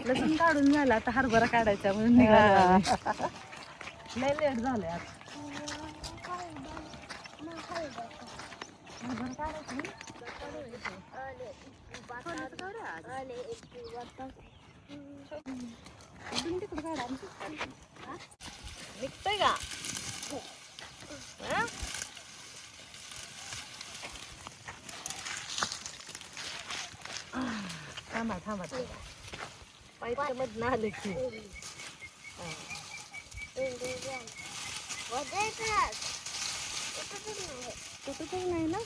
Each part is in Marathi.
लसूण काढून झाला, आता हरभरा काढायचा म्हणून निघाला. लय लेट झालंय आता. हरभरा काढायचं ना? तुम्ही तिकडे काढा, आमची काढते. निघतोय का? हा? थांबा थांबा पाईपच्या मधनं आलं की. तुटतच नाही ना.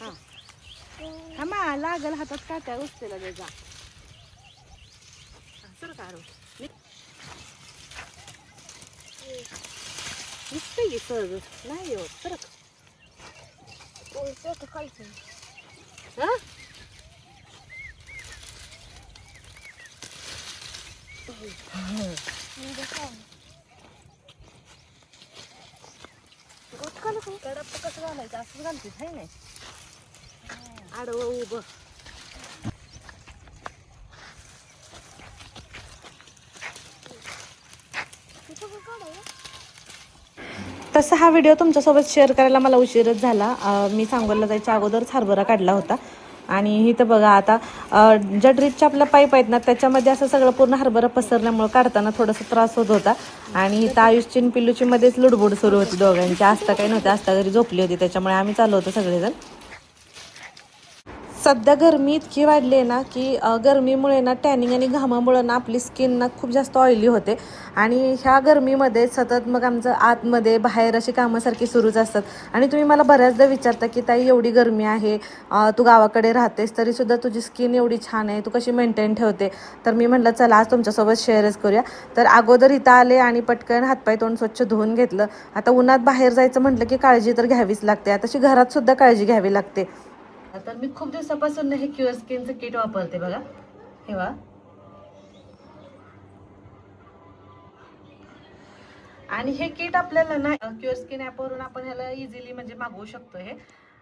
हा थांबा, लागल हातात काट्या उचलेला त्याचा. सर काढू निघतंय की सहज नाही हो सरक. हा कडप कसं घालायचं असं घालते आहे नाही आडवं उभं. तसा हा व्हिडिओ तुमच्यासोबत शेअर करायला मला उशीरच झाला. मी सांगोला जायच्या अगोदरच हरभरा काढला होता. आणि इथं बघा आता ज्या ड्रीपच्या आपल्या पाईप आहेत ना त्याच्यामध्ये असं सगळं पूर्ण हरभरा पसरल्यामुळे काढताना थोडासा त्रास होत होता. आणि इथं आयुषची आणि पिल्लूची मध्येच लुडबुड सुरू होती दोघांची. आस्था काही नव्हती, आस्था घरी झोपली होती, त्याच्यामुळे आम्ही चालू होतो सगळेजण. सध्या गरमी इतकी वाढली आहे ना की गरमीमुळे ना टॅनिंग आणि घामामुळे ना आपली स्किन ना खूप जास्त ऑइली होते. आणि ह्या गरमीमध्ये सतत मग आमचं आतमध्ये बाहेर अशी कामासारखी सुरूच असतात. आणि तुम्ही मला बऱ्याचदा विचारता की ताई एवढी गरमी आहे, तू गावाकडे राहतेस तरीसुद्धा तुझी स्किन एवढी छान आहे, तू कशी मेंटेन ठेवते. तर मी म्हटलं चला आज तुमच्यासोबत शेअरच करूया. तर अगोदर इथं आले आणि पटकन हातपाय तोंड स्वच्छ धुवून घेतलं. आता उन्हात बाहेर जायचं म्हटलं की काळजी तर घ्यावीच लागते. तशी घरात सुद्धा काळजी घ्यावी लागते. तर मी खूप दिवसापासून हे क्युअर स्किनचं किट वापरते बघा. हे बघा. आणि हे किट आपल्याला ना क्युअर स्किन ॲपवरून आपण ह्याला इझिली म्हणजे मागवू शकतो. हे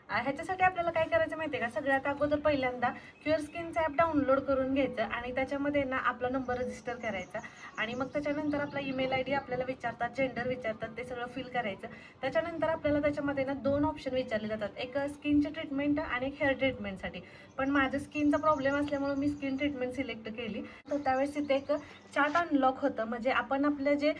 ह्याच्यासाठी आपल्याला काय करायचं माहिती आहे का, सगळ्यात अगोदर पहिल्यांदा क्युअर स्किनचं ॲप डाउनलोड करून घ्यायचं आणि त्याच्यामध्ये ना आपला नंबर रजिस्टर करायचा. आणि मग त्याच्यानंतर आपला ईमेल आय डी आपल्याला विचारतात, जेंडर विचारतात, ते सगळं फिल करायचं. त्याच्यानंतर आपल्याला त्याच्यामध्ये ना 2 ऑप्शन विचारले जातात, एक स्किनची ट्रीटमेंट आणि एक हेअर ट्रीटमेंटसाठी. पण माझ्या स्किनचा प्रॉब्लेम असल्यामुळे मी स्किन ट्रीटमेंट सिलेक्ट केली. तर त्यावेळेस तिथे एक चार्ट अनलॉक होतं, म्हणजे आपण आपले जे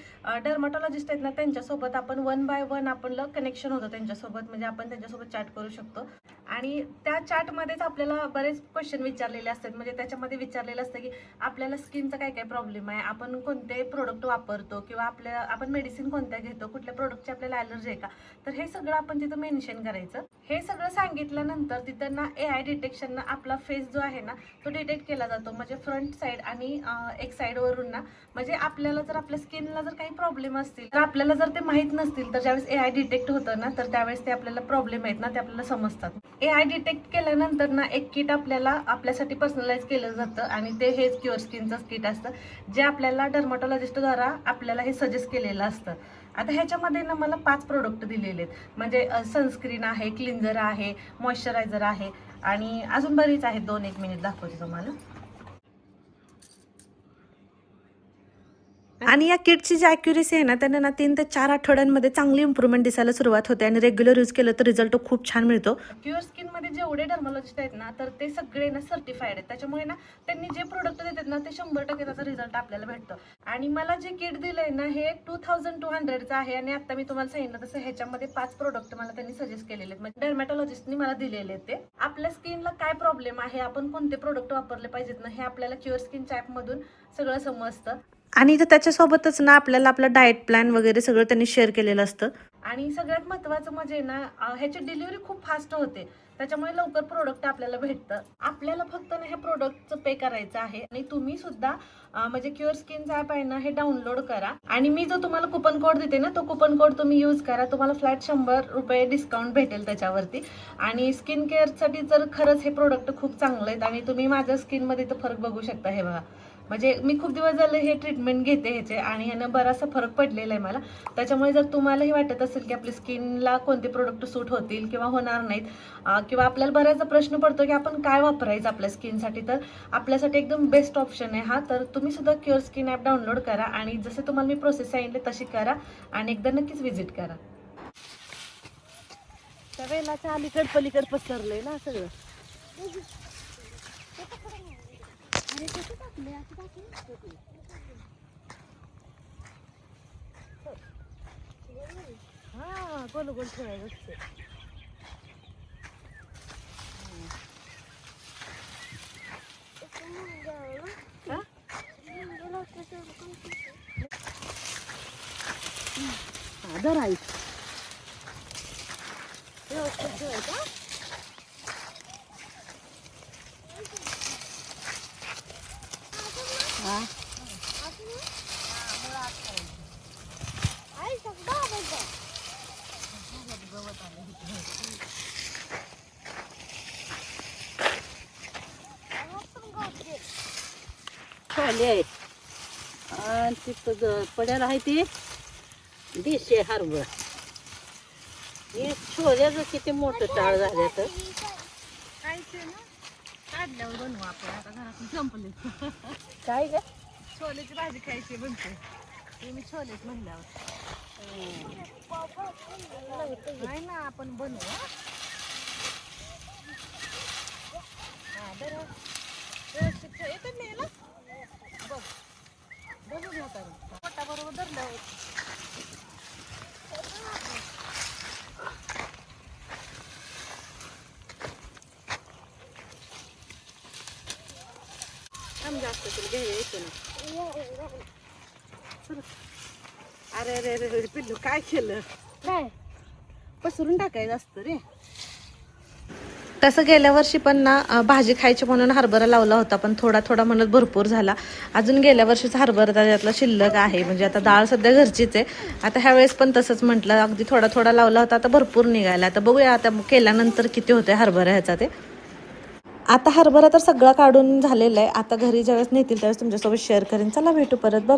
डर्माटॉलॉजिस्ट आहेत ना त्यांच्यासोबत आपण 1 बाय 1 आपलं कनेक्शन होतं त्यांच्यासोबत, म्हणजे आपण त्यांच्यासोबत चॅट करू शकतो. आणि त्या चॅटमध्येच आपल्याला बरेच क्वेश्चन विचारलेले असतात. म्हणजे त्याच्यामध्ये विचारलेलं असतं की आपल्याला स्किनचा काय काय प्रॉब्लेम आहे, आपण कोणते प्रोडक्ट वापरतो, किंवा आपण मेडिसिन कोणत्या घेतो, कुठल्या प्रोडक्टची आपल्याला ॲलर्जी आहे का. तर हे सगळं आपण तिथं मेन्शन करायचं. हे सगळं सांगितल्यानंतर तिथं ना AI डिटेक्शन आपला फेस जो आहे ना तो डिटेक्ट केला जातो, म्हणजे फ्रंट साईड आणि एक साईडवरून ना. म्हणजे आपल्याला जर आपल्या स्किनला जर काही प्रॉब्लेम असतील तर आपल्याला जर ते माहीत नसतील तर ज्यावेळेस AI डिटेक्ट होतं ना तर त्यावेळेस ते आपल्याला प्रॉब्लेम आहेत ना ते आपल्याला समजतात. AI डिटेक्ट केल्यानंतर ना एक किट आपल्याला आपल्यासाठी पर्सनलाइज केलं जातं आणि ते हेच क्युअर स्किनचं किट असतं, जे आपल्याला डर्माटॉलॉजिस्टद्वारा आपल्याला हे सजेस्ट केलेलं असतं. आता ह्याच्यामध्ये ना मला 5 प्रोडक्ट दिलेले आहेत, म्हणजे सनस्क्रीन आहे, क्लिन्झर आहे, मॉइश्चरायझर आहे आणि अजून बरीच आहेत. 2-1 मिनिट दाखवते तुम्हाला. आणि या किटची जी ॲक्युरेसी आहे ना त्याने ना 3 ते 4 आठवड्यांमध्ये चांगली इम्प्रूव्हमेंट दिसायला सुरुवात होते आणि रेग्युलर यूज केलं तर रिझल्ट खूप छान मिळतो. क्युअर स्किनमध्ये जेवढे डर्मॉलॉजिस्ट आहेत ना तर ते सगळे ना सर्टिफाईड आहेत. त्याच्यामुळे ना त्यांनी जे प्रोडक्ट देतात ना ते 100% त्याचा रिझल्ट आपल्याला भेटतो. आणि मला जे किट दिलंय ना हे 2200चं आहे. आणि आता मी तुम्हाला सांगितलं तसं ह्याच्यामध्ये 5 प्रोडक्ट मला त्यांनी सजेस्ट केलेले आहेत, म्हणजे डर्मॅटॉलॉजिस्टनी मला दिलेले आहेत. ते आपल्या स्किनला काय प्रॉब्लेम आहे, आपण कोणते प्रोडक्ट वापरले पाहिजेत ना हे आपल्याला क्युअर स्किनच्या ॲपमधून सगळं समजतं. आणि त्याच्यासोबतच ना आपल्याला आपलं डाएट प्लॅन वगैरे सगळं त्यांनी शेअर केलेलं असतं. आणि सगळ्यात महत्त्वाचं म्हणजे ना ह्याची डिलिव्हरी खूप फास्ट होते, त्याच्यामुळे लवकर प्रोडक्ट आपल्याला भेटतं. आपल्याला फक्त ना ह्या प्रोडक्टचं पे करायचं आहे. आणि तुम्ही सुद्धा म्हणजे क्युअर स्किनचं ॲप आहे ना हे डाउनलोड करा. आणि मी जो तुम्हाला कुपन कोड देते ना तो कुपन कोड तुम्ही यूज करा, तुम्हाला फ्लॅट 100 रुपये डिस्काउंट भेटेल त्याच्यावरती. आणि स्किन केअरसाठी तर खरंच हे प्रोडक्ट खूप चांगले आहेत आणि तुम्ही माझ्या स्किनमध्ये तर फरक बघू शकता. हे बघा, म्हणजे मी खूप दिवस झाले हे ट्रीटमेंट घेते ह्याचे आणि ह्यानं बराचसा फरक पडलेला आहे मला. त्याच्यामुळे जर तुम्हालाही वाटत असेल की आपल्या स्किनला कोणते प्रोडक्ट सूट होतील किंवा होणार नाहीत, किंवा आपल्याला बऱ्याचदा प्रश्न पडतो की आपण काय वापरायचं आपल्या स्किनसाठी, तर आपल्यासाठी एकदम बेस्ट ऑप्शन आहे हा. तर तुम्ही सुद्धा क्युअर स्किन ॲप डाउनलोड करा आणि जसं तुम्हाला मी प्रोसेस सांगितली तशी करा आणि एकदा नक्कीच व्हिजिट करा. त्या वेलाच्या अलीकड पलीकड पसरलंय ना सगळं. हा गोल गोल ठेवायचं असते. हा? हा, धर आई. व्यवस्थित ठेवायचं. हा. छोले आहेत आणि तिथं पड्याला आहे ती देशी हरभरा. हे छोल्याचं किती मोठं टाळ झालं तर खायचे ना, काढल्यावर बनवू आपण. आता घरातून संपले. काय ग. छोलेची भाजी खायची बनते. तुम्ही छोलेच म्हणल्यावर नाही ना, आपण बनवू. हा बरं, व्यवस्थित येतं नाही ना. बघ बनवून होता पोटाबरोबर धरल्यावर. जास्त तुला घ्यायला येते ना. अरे अरे अरे अरे पिल्लू काय केलं. काय पसरून टाकायचं असतं रे. तसं गेल्या वर्षी पण ना भाजी खायची म्हणून हरभरा लावला होता, पण थोडा थोडा म्हणत भरपूर झाला. अजून गेल्या वर्षीचा हरभरा त्यातला शिल्लक आहे. म्हणजे आता डाळ सध्या घरचीच आहे. आता ह्या वेळेस पण तसंच म्हटलं, अगदी थोडा थोडा लावला होता, आता भरपूर निघाला. आता बघूया आता केल्यानंतर किती होते हरभरा ह्याचा ते. आता हरभरा तर सगळा काढून झालेला आहे. आता घरी ज्यावेळेस नेतील त्यावेळेस तुमच्यासोबत शेअर करेन. चला भेटू परत, बाय.